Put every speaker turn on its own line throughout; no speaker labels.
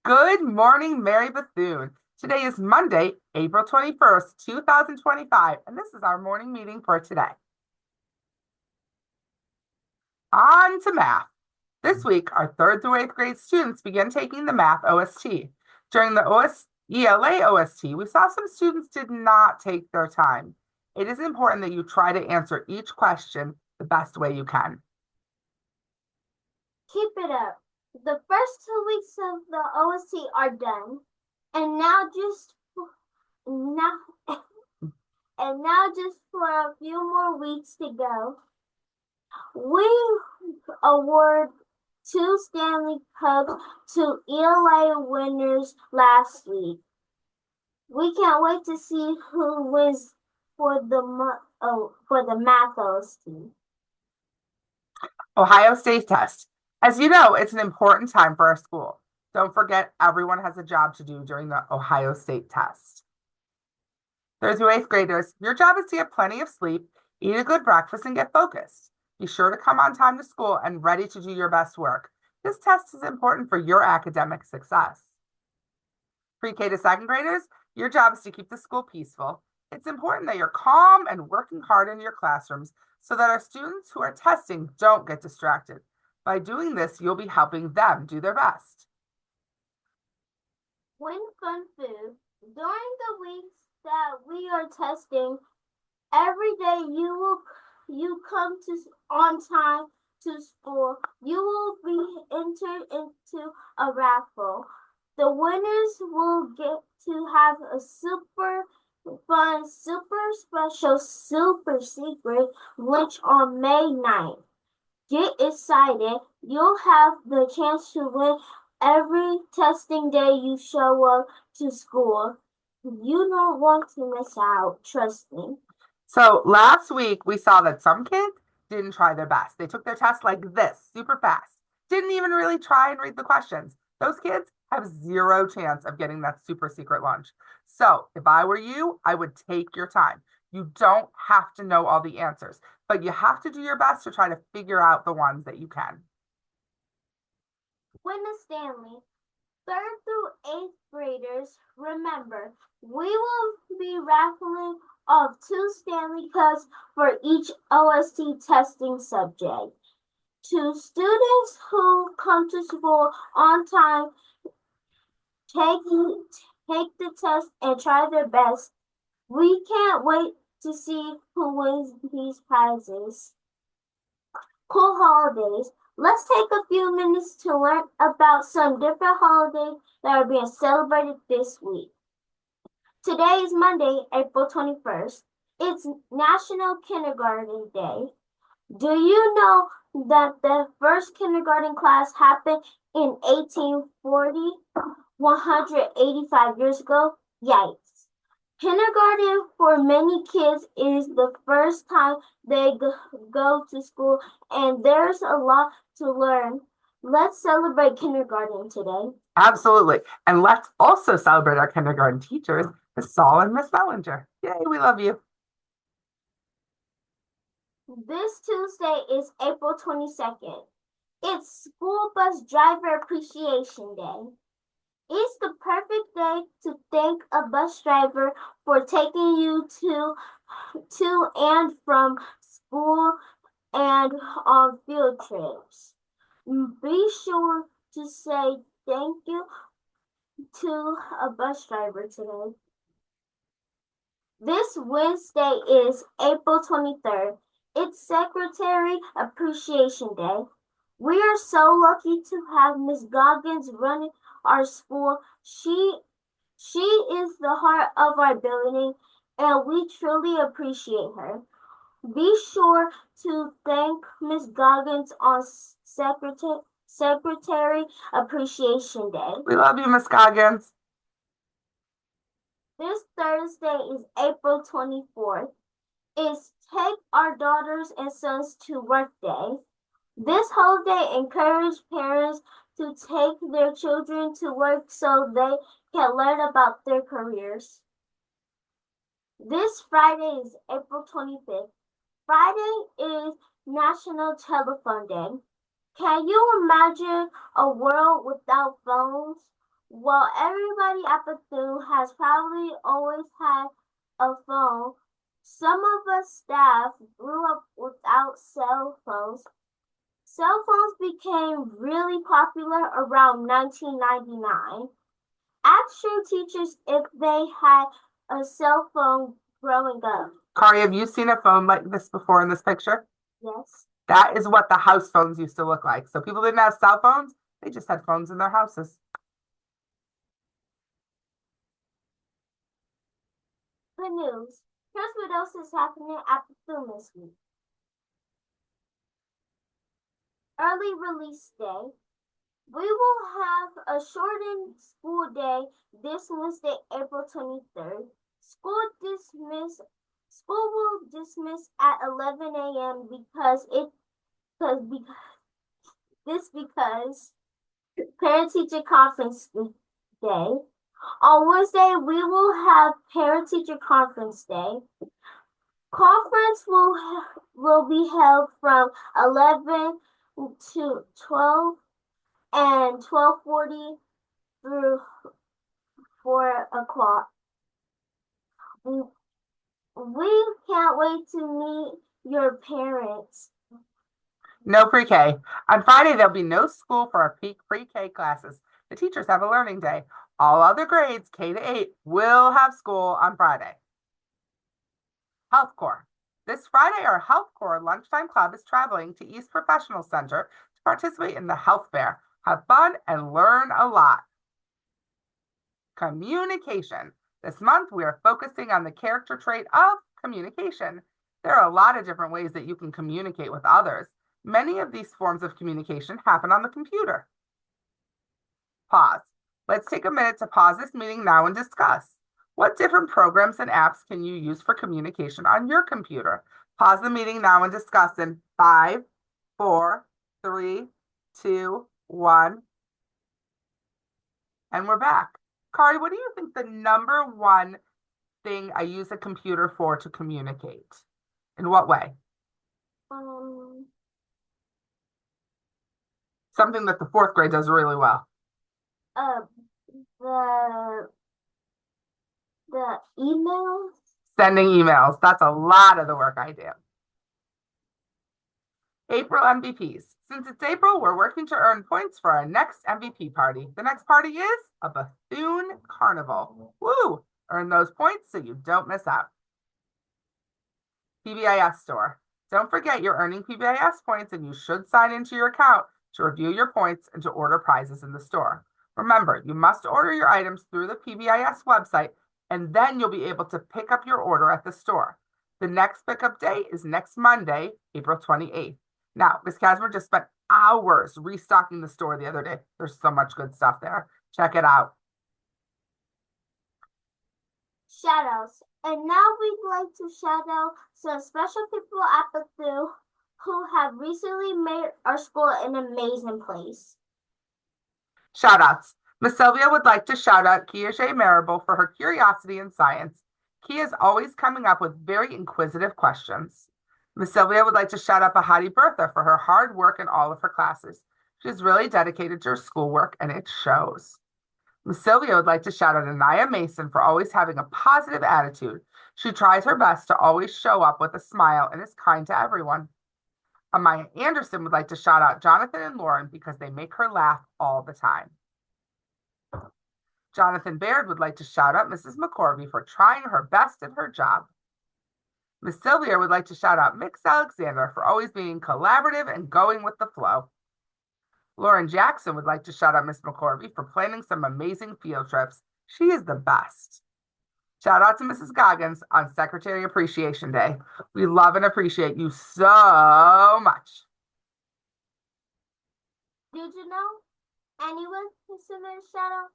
Good morning, Mary Bethune. Today is Monday, April 21st, 2025, and this is our morning meeting for today. On to math. This week, our 3rd through 8th grade students began taking the Math OST. During the ELA OST, we saw some students did not take their time. It is important that you try to answer each question the best way you can.
Keep it up. The first 2 weeks of the OST are done, and now just for a few more weeks to go. We award 2 Stanley Cups to ELA winners last week. We can't wait to see who wins for the Math OST.
Ohio State test. As you know, it's an important time for our school. Don't forget, everyone has a job to do during the Ohio State test. 3rd through 8th graders, your job is to get plenty of sleep, eat a good breakfast, and get focused. Be sure to come on time to school and ready to do your best work. This test is important for your academic success. Pre-K to 2nd graders, your job is to keep the school peaceful. It's important that you're calm and working hard in your classrooms so that our students who are testing don't get distracted. By doing this, you'll be helping them do their best.
Win fun food. During the weeks that we are testing, every day you come on time to school, you will be entered into a raffle. The winners will get to have a super fun, super special, super secret lunch on May 9th. Get excited. You'll have the chance to win every testing day you show up to school. You don't want to miss out, trust me.
So last week, we saw that some kids didn't try their best. They took their test like this, super fast. Didn't even really try and read the questions. Those kids have 0 chance of getting that super secret lunch. So if I were you, I would take your time. You don't have to know all the answers, but you have to do your best to try to figure out the ones that you can.
Win a Stanley. 3rd through 8th graders, remember, we will be raffling off 2 Stanley Cups for each OST testing subject. To students who come to school on time, take the test and try their best. We can't wait to see who wins these prizes. Cool holidays. Let's take a few minutes to learn about some different holidays that are being celebrated this week. Today is Monday, April 21st. It's National Kindergarten Day. Do you know that the first kindergarten class happened in 1840, 185 years ago? Yikes. Kindergarten for many kids is the first time they go to school, and there's a lot to learn. Let's celebrate kindergarten today.
Absolutely. And let's also celebrate our kindergarten teachers, Miss Saul and Miss Bellinger. Yay, we love you.
This Tuesday is April 22nd. It's School Bus Driver Appreciation Day. It's the perfect day to thank a bus driver for taking you to and from school and on field trips. Be sure to say thank you to a bus driver today. This Wednesday is April 23rd. It's Secretary Appreciation Day. We are so lucky to have Miss Goggins running our school. She is the heart of our building, and we truly appreciate her. Be sure to thank Miss Goggins on Secretary Appreciation Day.
We love you, Miss Goggins.
This Thursday is April 24th. It's Take Our Daughters and Sons to Work Day. This holiday encourages parents to take their children to work so they can learn about their careers. This Friday is April 25th. Friday is National Telephone Day. Can you imagine a world without phones? Well, everybody at Bethune has probably always had a phone. Some of us staff grew up without cell phones. Cell phones became really popular around 1999. Ask your teachers if they had a cell phone growing up.
Kari, have you seen a phone like this before in this picture?
Yes.
That is what the house phones used to look like. So people didn't have cell phones, they just had phones in their houses.
Good news. Here's what else is happening at Bethune this week. Early release day. We will have a shortened school day this Wednesday, April 23rd. School will dismiss at 11 a.m. because parent teacher conference day. On Wednesday, we will have parent teacher conference day. Conference will be held from 11 to 12 and 12:40 through 4 o'clock. We can't wait to meet your parents.
No pre-K. On Friday, there'll be no school for our peak pre-K classes. The teachers have a learning day. All other grades, K to 8, will have school on Friday. Health Corps. This Friday, our Health Corps Lunchtime Club is traveling to East Professional Center to participate in the health fair. Have fun and learn a lot. Communication. This month, we are focusing on the character trait of communication. There are a lot of different ways that you can communicate with others. Many of these forms of communication happen on the computer. Pause. Let's take a minute to pause this meeting now and discuss. What different programs and apps can you use for communication on your computer? Pause the meeting now and discuss in 5, 4, 3, 2, 1. And we're back. Kari, what do you think the number one thing I use a computer for to communicate? In what way? Something that the fourth grade does really well.
The emails.
Sending emails. That's a lot of the work I do. April MVPs. Since it's April, we're working to earn points for our next MVP party. The next party is a Bethune Carnival. Woo! Earn those points so you don't miss out. PBIS store. Don't forget you're earning PBIS points and you should sign into your account to review your points and to order prizes in the store. Remember, you must order your items through the PBIS website and then you'll be able to pick up your order at the store. The next pickup day is next Monday, April 28th. Now, Ms. Casmer just spent hours restocking the store the other day. There's so much good stuff there. Check it out.
Shout outs. And now we'd like to shout out some special people at Bethune who have recently made our school an amazing place.
Shout outs. Miss Sylvia would like to shout out Kia J. Marable for her curiosity in science. Kia is always coming up with very inquisitive questions. Miss Sylvia would like to shout out Bahati Bertha for her hard work in all of her classes. She's really dedicated to her schoolwork and it shows. Miss Sylvia would like to shout out Anaya Mason for always having a positive attitude. She tries her best to always show up with a smile and is kind to everyone. Amaya Anderson would like to shout out Jonathan and Lauren because they make her laugh all the time. Jonathan Baird would like to shout out Mrs. McCorvey for trying her best at her job. Miss Sylvia would like to shout out Mix Alexander for always being collaborative and going with the flow. Lauren Jackson would like to shout out Miss McCorvey for planning some amazing field trips. She is the best. Shout out to Mrs. Goggins on Secretary Appreciation Day. We love and appreciate you so much.
Did you know anyone can submit a shout out?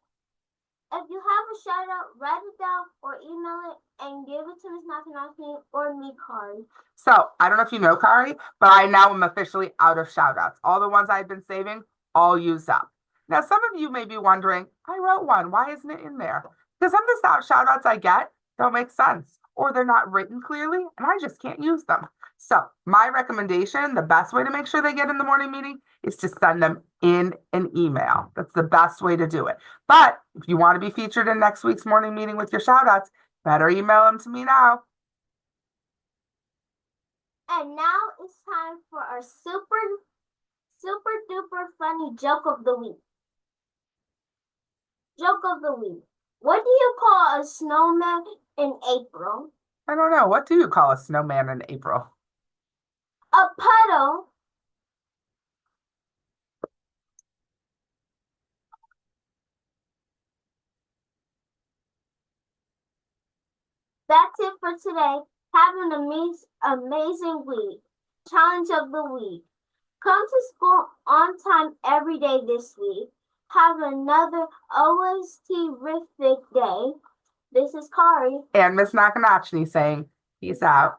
If you have a shout out, write it down or email it and give it to Ms. Nakanaki or me, Kari.
So I don't know if you know, Kari, but I now am officially out of shout outs. All the ones I've been saving, all used up. Now, some of you may be wondering, I wrote one. Why isn't it in there? Because some of the shout outs I get don't make sense or they're not written clearly and I just can't use them. So my recommendation, the best way to make sure they get in the morning meeting is to send them in an email. That's the best way to do it. But if you want to be featured in next week's morning meeting with your shout outs, better email them to me now.
And now it's time for our super duper funny joke of the week. Joke of the week. What do you call a snowman in April?
I don't know. What do you call a snowman in April?
A puddle. That's it for today. Have an amazing week. Challenge of the week. Come to school on time every day this week. Have another OST-rific day. This is Kari.
And Miss Nakanochny saying, peace out.